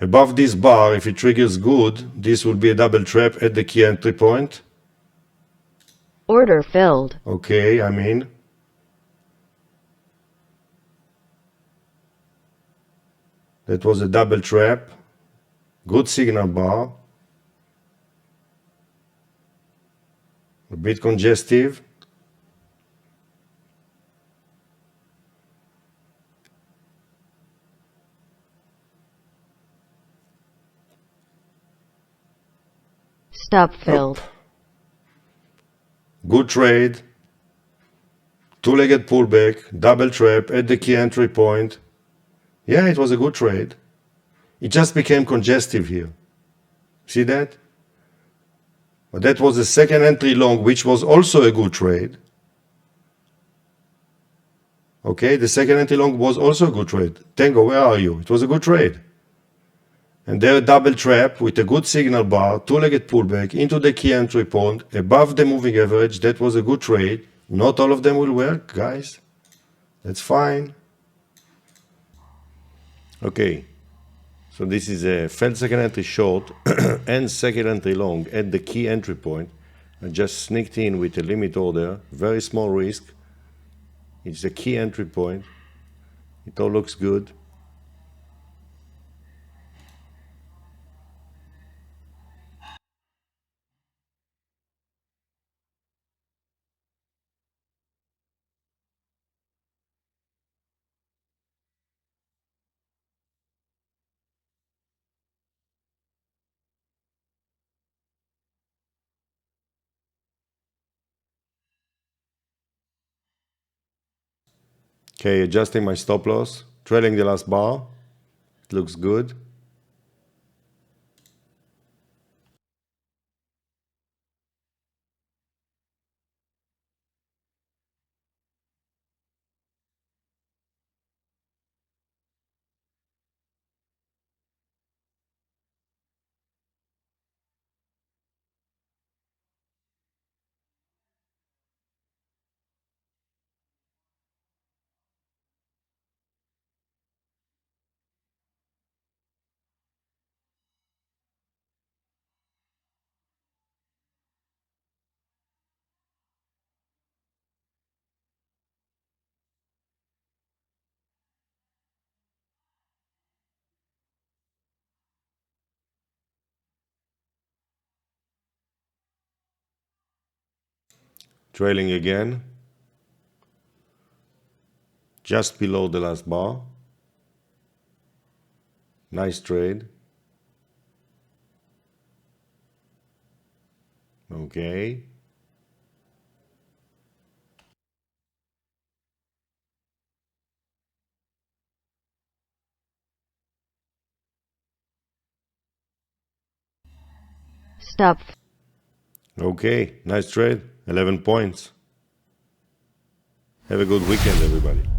Above this bar, if it triggers good, this will be a double trap at the key entry point. Order filled. Okay, I'm in. That was a double trap. Good signal bar. A bit congestive. Stop filled. Good trade. Two-legged pullback, double trap at the key entry point. Yeah, it was a good trade. It just became congestive here. See that? But that was the second entry long, which was also a good trade. Okay, the second entry long was also a good trade. Tango, where are you? It was a good trade. And there a double trap with a good signal bar, two-legged pullback into the key entry point, above the moving average. That was a good trade. Not all of them will work, guys. That's fine. Okay. So this is a failed second entry short and second entry long at the key entry point. I just sneaked in with a limit order, very small risk. It's the key entry point. It all looks good. Okay, adjusting my stop loss, trailing the last bar. It looks good. Trailing again. Just below the last bar. Nice trade. Okay. Stop. Okay, nice trade. 11 points. Have a good weekend, everybody.